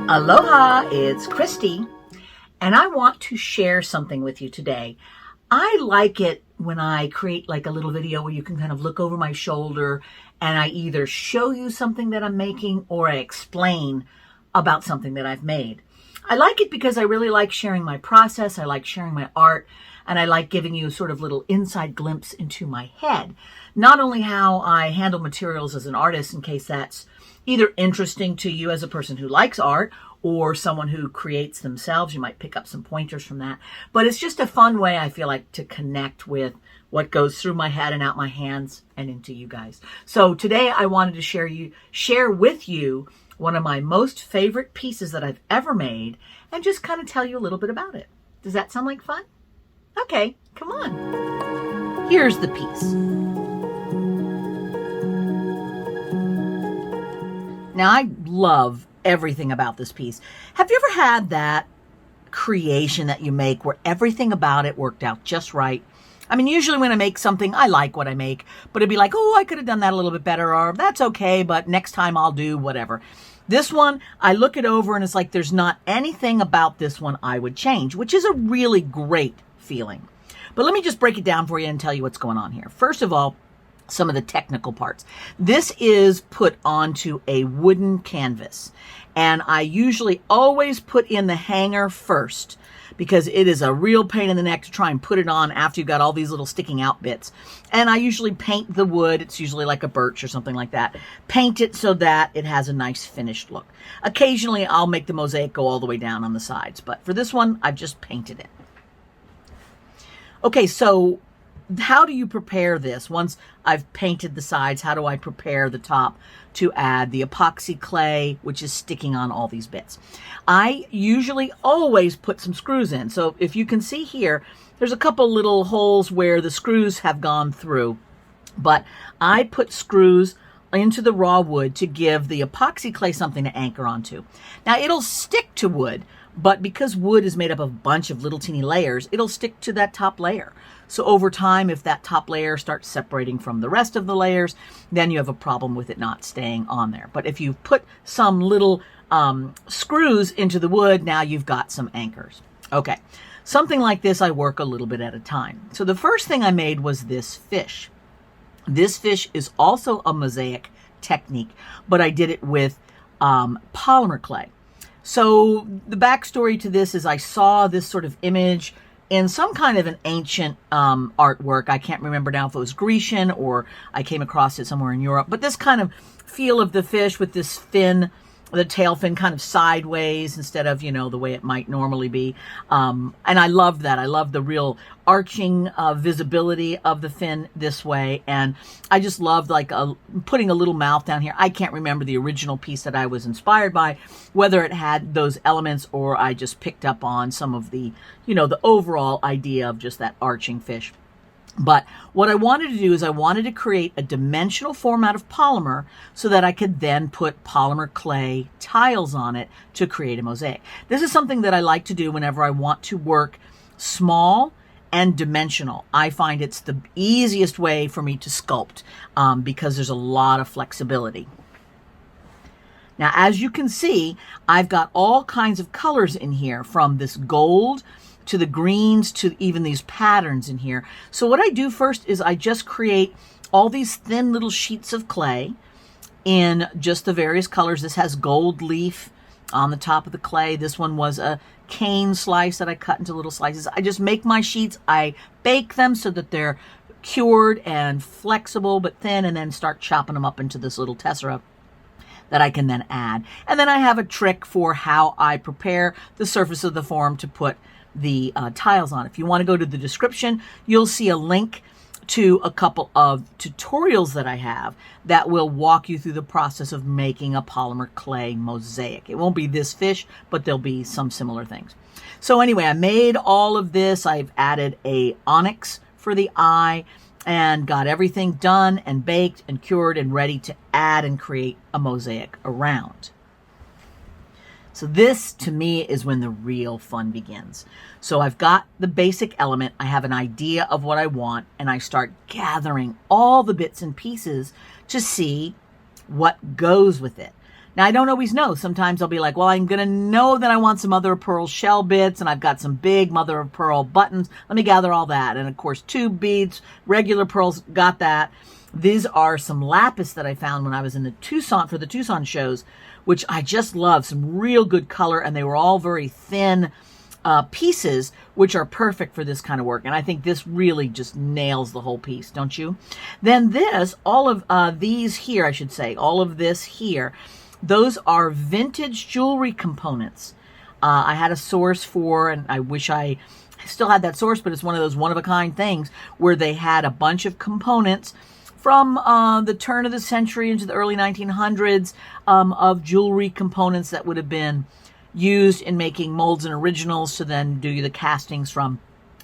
Aloha, it's Christy, and I want to share something with you today. I like it when I create like a little video where you can kind of look over my shoulder and I either show you something that I'm making or I explain about something that I've made. I like it because I really like sharing my process, I like sharing my art, and I like giving you sort of little inside glimpse into my head. Not only how I handle materials as an artist, in case that's either interesting to you as a person who likes art or someone who creates themselves. You might pick up some pointers from that. But it's just a fun way, I feel like, to connect with what goes through my head and out my hands and into you guys. So today I wanted to share with you one of my most favorite pieces that I've ever made and just kind of tell you a little bit about it. Does that sound like fun? Okay, come on. Here's the piece. Now, I love everything about this piece. Have you ever had that creation that you make where everything about it worked out just right? I mean, usually when I make something, I like what I make, but it'd be like, oh, I could have done that a little bit better, or that's okay, but next time I'll do whatever. This one, I look it over and it's like there's not anything about this one I would change, which is a really great feeling. But let me just break it down for you and tell you what's going on here. First of all, some of the technical parts. This is put onto a wooden canvas, and I usually always put in the hanger first because it is a real pain in the neck to try and put it on after you've got all these little sticking out bits. And I usually paint the wood. It's usually like a birch or something like that. Paint it so that it has a nice finished look. Occasionally I'll make the mosaic go all the way down on the sides, but for this one I've just painted it. Okay, so how do you prepare this? Once I've painted the sides, how do I prepare the top to add the epoxy clay, which is sticking on all these bits? I usually always put some screws in. So if you can see here, there's a couple little holes where the screws have gone through, but I put screws into the raw wood to give the epoxy clay something to anchor onto. Now it'll stick to wood, but because wood is made up of a bunch of little teeny layers, it'll stick to that top layer. So over time, if that top layer starts separating from the rest of the layers, then you have a problem with it not staying on there. But if you put some little screws into the wood, now you've got some anchors. Okay, something like this, I work a little bit at a time. So the first thing I made was this fish. This fish is also a mosaic technique, but I did it with polymer clay. So the backstory to this is I saw this sort of image in some kind of an ancient artwork. I can't remember now if it was Grecian or I came across it somewhere in Europe, but this kind of feel of the fish with this fin, the tail fin kind of sideways instead of, the way it might normally be. And I love that. I love the real arching visibility of the fin this way. And I just loved like putting a little mouth down here. I can't remember the original piece that I was inspired by, whether it had those elements or I just picked up on some of the, the overall idea of just that arching fish. But what I wanted to do is I wanted to create a dimensional form out of polymer so that I could then put polymer clay tiles on it to create a mosaic. This is something that I like to do whenever I want to work small and dimensional. I find it's the easiest way for me to sculpt because there's a lot of flexibility. Now, as you can see, I've got all kinds of colors in here, from this gold to the greens, to even these patterns in here. So what I do first is I just create all these thin little sheets of clay in just the various colors. This has gold leaf on the top of the clay. This one was a cane slice that I cut into little slices. I just make my sheets. I bake them so that they're cured and flexible but thin, and then start chopping them up into this little tessera that I can then add. And then I have a trick for how I prepare the surface of the form to put the tiles on. If you want to go to the description, you'll see a link to a couple of tutorials that I have that will walk you through the process of making a polymer clay mosaic. It won't be this fish, but there'll be some similar things. So anyway, I made all of this. I've added a onyx for the eye and got everything done and baked and cured and ready to add and create a mosaic around. So this, to me, is when the real fun begins. So I've got the basic element, I have an idea of what I want, and I start gathering all the bits and pieces to see what goes with it. Now, I don't always know. Sometimes I'll be like, well, I'm going to know that I want some mother of pearl shell bits, and I've got some big mother of pearl buttons. Let me gather all that. And of course, tube beads, regular pearls, got that. These are some lapis that I found when I was in the Tucson, for the Tucson shows, which I just love. Some real good color, and they were all very thin pieces, which are perfect for this kind of work. And I think this really just nails the whole piece, don't you? Then this, all of these here, I should say, all of this here, those are vintage jewelry components. I had a source for, and I wish I still had that source, but it's one of those one-of-a-kind things where they had a bunch of components from the turn of the century into the early 1900s of jewelry components that would have been used in making molds and originals to then do the castings from.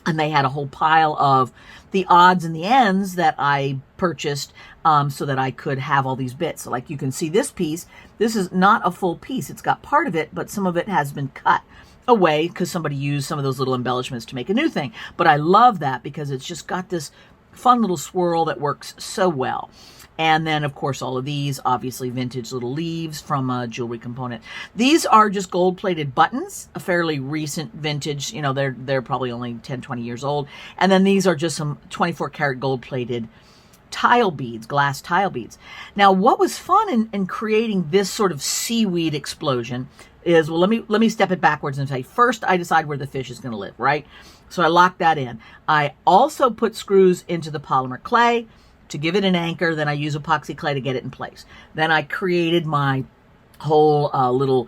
And they had a whole pile of the odds and the ends that I purchased so that I could have all these bits. So like you can see this piece, this is not a full piece. It's got part of it, but some of it has been cut away because somebody used some of those little embellishments to make a new thing. But I love that because it's just got this fun little swirl that works so well. And then, of course, all of these, obviously vintage little leaves from a jewelry component. These are just gold-plated buttons, a fairly recent vintage. You know, they're probably only 10, 20 years old. And then these are just some 24-karat gold-plated tile beads, glass tile beads. Now, what was fun in creating this sort of seaweed explosion is, well, let me step it backwards and say, first, I decide where the fish is going to live, right? So I lock that in. I also put screws into the polymer clay to give it an anchor. Then I use epoxy clay to get it in place. Then I created my whole little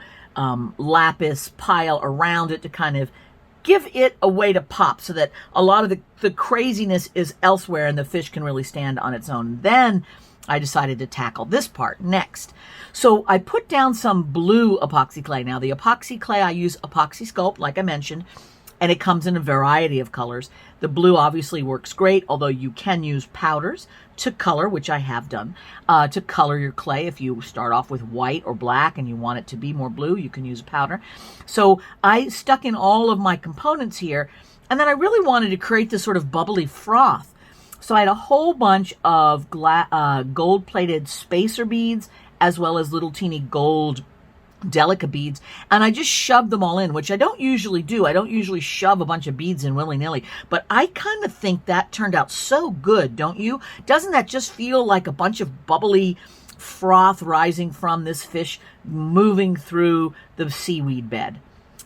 lapis pile around it to kind of give it a way to pop so that a lot of the craziness is elsewhere and the fish can really stand on its own. Then I decided to tackle this part next. So I put down some blue epoxy clay. Now the epoxy clay, I use Epoxy Sculpt, like I mentioned, and it comes in a variety of colors. The blue obviously works great, although you can use powders to color, which I have done, to color your clay. If you start off with white or black and you want it to be more blue, you can use a powder. So I stuck in all of my components here, and then I really wanted to create this sort of bubbly froth. So I had a whole bunch of gold-plated spacer beads, as well as little teeny gold Delica beads, and I just shoved them all in, which I don't usually do. I don't usually shove a bunch of beads in willy-nilly, but I kind of think that turned out so good, don't you? Doesn't that just feel like a bunch of bubbly froth rising from this fish moving through the seaweed bed?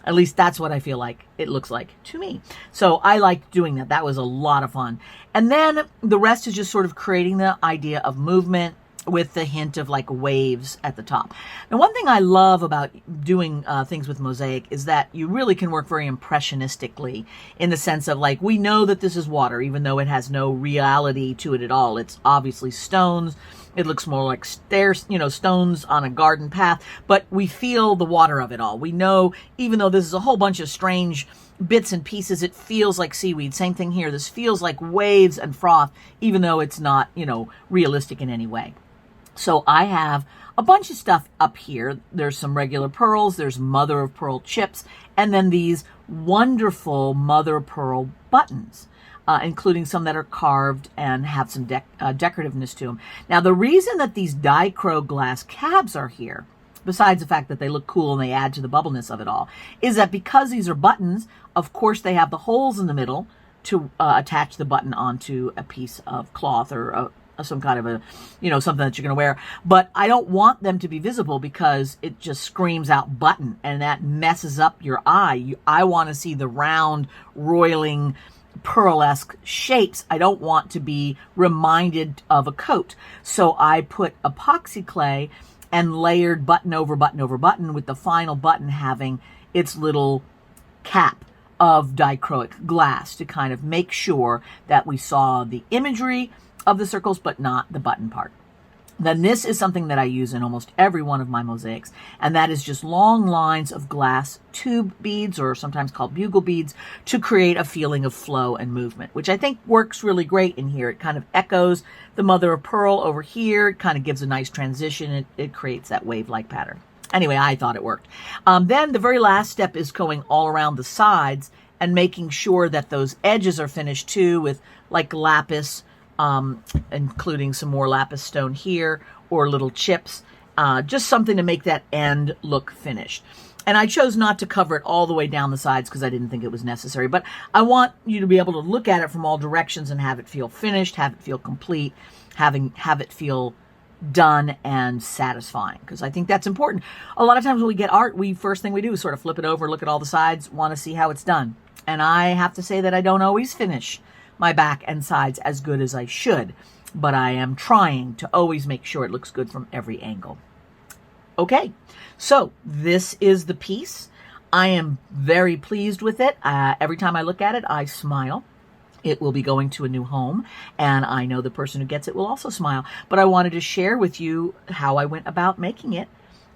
At least that's what I feel like it looks like to me. So I liked doing that. That was a lot of fun. And then the rest is just sort of creating the idea of movement with the hint of like waves at the top. And one thing I love about doing things with mosaic is that you really can work very impressionistically, in the sense of like, we know that this is water, even though it has no reality to it at all. It's obviously stones. It looks more like stairs, you know, stones on a garden path, but we feel the water of it all. We know, even though this is a whole bunch of strange bits and pieces, it feels like seaweed. Same thing here. This feels like waves and froth, even though it's not, you know, realistic in any way. So I have a bunch of stuff up here. There's some regular pearls, there's mother of pearl chips, and then these wonderful mother of pearl buttons, including some that are carved and have some decorativeness to them. Now, the reason that these dichro glass cabs are here, besides the fact that they look cool and they add to the bubbleness of it all, is that because these are buttons, of course they have the holes in the middle to attach the button onto a piece of cloth or some kind of a, you know, something that you're going to wear. But I don't want them to be visible because it just screams out button and that messes up your eye. I want to see the round, roiling, pearlesque shapes. I don't want to be reminded of a coat. So I put epoxy clay and layered button over button over button, with the final button having its little cap of dichroic glass to kind of make sure that we saw the imagery of the circles, but not the button part. Then this is something that I use in almost every one of my mosaics, and that is just long lines of glass tube beads, or sometimes called bugle beads, to create a feeling of flow and movement, which I think works really great in here. It kind of echoes the mother of pearl over here. It kind of gives a nice transition. It creates that wave-like pattern. Anyway, I thought it worked. Then the very last step is going all around the sides and making sure that those edges are finished too, with like lapis, including some more lapis stone here, or little chips, just something to make that end look finished. And I chose not to cover it all the way down the sides because I didn't think it was necessary. But I want you to be able to look at it from all directions and have it feel finished, have it feel complete, have it feel done and satisfying, because I think that's important. A lot of times when we get art, first thing we do is sort of flip it over, look at all the sides, want to see how it's done. And I have to say that I don't always finish my back and sides as good as I should, but I am trying to always make sure it looks good from every angle. Okay, so this is the piece. I am very pleased with it. Every time I look at it, I smile. It will be going to a new home, and I know the person who gets it will also smile. But I wanted to share with you how I went about making it,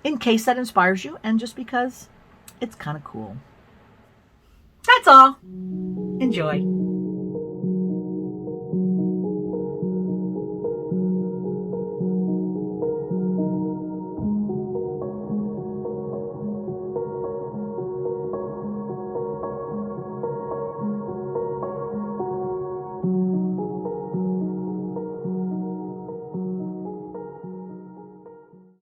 in case that inspires you, and just because it's kind of cool. That's all. Enjoy.